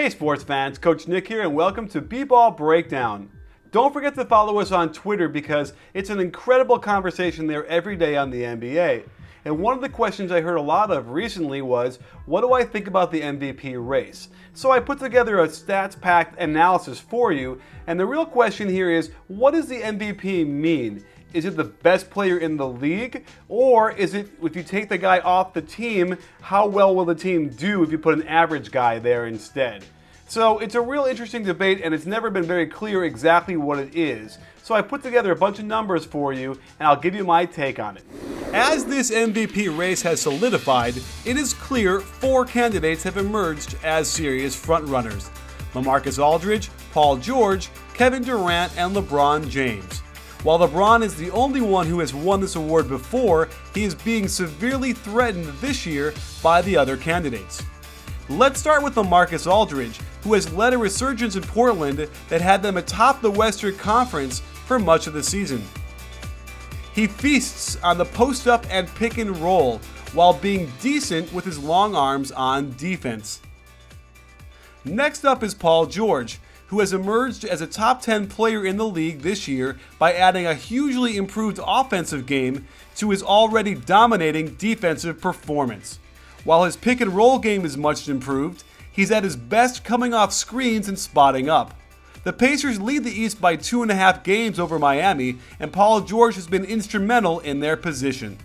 Hey sports fans, Coach Nick here and welcome to B-Ball Breakdown. Don't forget to follow us on Twitter because it's an incredible conversation there every day on the NBA. And one of the questions I heard a lot of recently was, what do I think about the MVP race? So I put together a stats-packed analysis for you, and the real question here is, what does the MVP mean? Is it the best player in the league? Or is it, if you take the guy off the team, how well will the team do if you put an average guy there instead? So it's a real interesting debate, and it's never been very clear exactly what it is. So I put together a bunch of numbers for you, and I'll give you my take on it. As this MVP race has solidified, it is clear 4 candidates have emerged as serious frontrunners: LaMarcus Aldridge, Paul George, Kevin Durant, and LeBron James. While LeBron is the only one who has won this award before, he is being severely threatened this year by the other candidates. Let's start with LaMarcus Aldridge, who has led a resurgence in Portland that had them atop the Western Conference for much of the season. He feasts on the post-up and pick and roll, while being decent with his long arms on defense. Next up is Paul George, who has emerged as a top 10 player in the league this year by adding a hugely improved offensive game to his already dominating defensive performance. While his pick and roll game is much improved, he's at his best coming off screens and spotting up. The Pacers lead the East by 2.5 games over Miami, and Paul George has been instrumental in their position.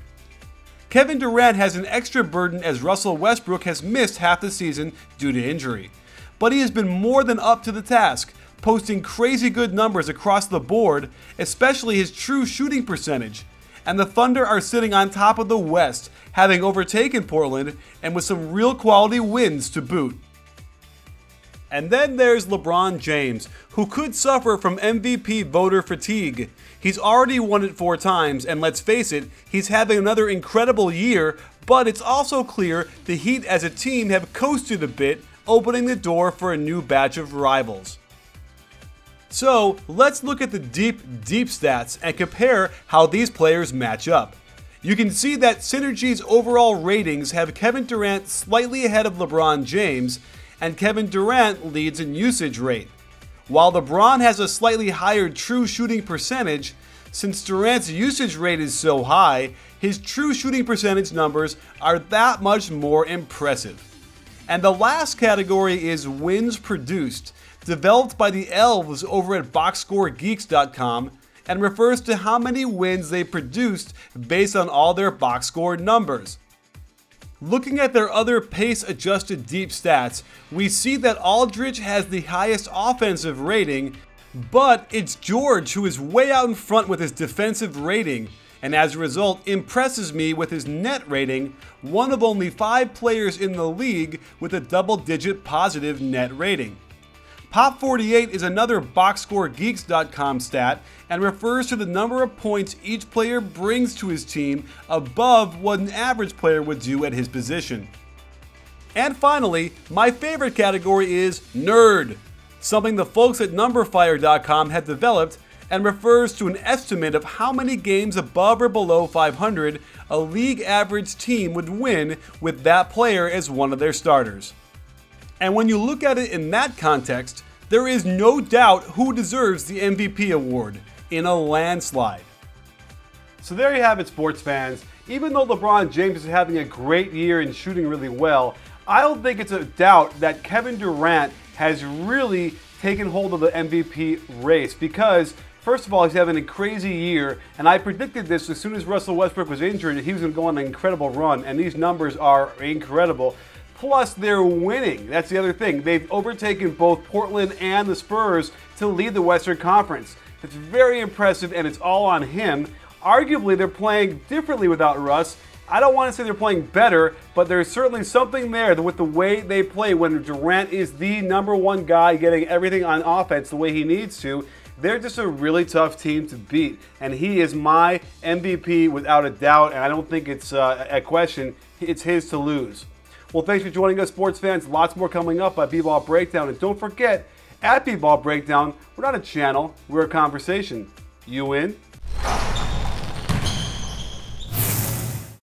Kevin Durant has an extra burden as Russell Westbrook has missed half the season due to injury. But he has been more than up to the task, posting crazy good numbers across the board, especially his true shooting percentage. And the Thunder are sitting on top of the West, having overtaken Portland and with some real quality wins to boot. And then there's LeBron James, who could suffer from MVP voter fatigue. He's already won it 4 times, and let's face it, he's having another incredible year, but it's also clear the Heat as a team have coasted a bit, opening the door for a new batch of rivals. So let's look at the deep stats and compare how these players match up. You can see that Synergy's overall ratings have Kevin Durant slightly ahead of LeBron James, and Kevin Durant leads in usage rate. While LeBron has a slightly higher true shooting percentage, since Durant's usage rate is so high, his true shooting percentage numbers are that much more impressive. And the last category is wins produced, developed by the elves over at boxscoregeeks.com, and refers to how many wins they produced based on all their box score numbers. Looking at their other pace-adjusted deep stats, we see that Aldridge has the highest offensive rating, but it's George who is way out in front with his defensive rating, and as a result impresses me with his net rating, one of only 5 players in the league with a double-digit positive net rating. Pop 48 is another boxscoregeeks.com stat and refers to the number of points each player brings to his team above what an average player would do at his position. And finally, my favorite category is nerd, something the folks at numberfire.com had developed, and refers to an estimate of how many games above or below 500 a league average team would win with that player as one of their starters. And when you look at it in that context, there is no doubt who deserves the MVP award in a landslide. So there you have it, sports fans. Even though LeBron James is having a great year and shooting really well, I don't think it's a doubt that Kevin Durant has really taken hold of the MVP race because, first of all, he's having a crazy year, and I predicted this as soon as Russell Westbrook was injured, he was going to go on an incredible run, and these numbers are incredible. Plus, they're winning. That's the other thing. They've overtaken both Portland and the Spurs to lead the Western Conference. It's very impressive, and it's all on him. Arguably, they're playing differently without Russ. I don't want to say they're playing better, but there's certainly something there with the way they play when Durant is the #1 guy getting everything on offense the way he needs to. They're just a really tough team to beat, and he is my MVP without a doubt, and I don't think it's a question. It's his to lose. Well, thanks for joining us, sports fans. Lots more coming up by B-Ball Breakdown. And don't forget, at B-Ball Breakdown, we're not a channel, we're a conversation. You in?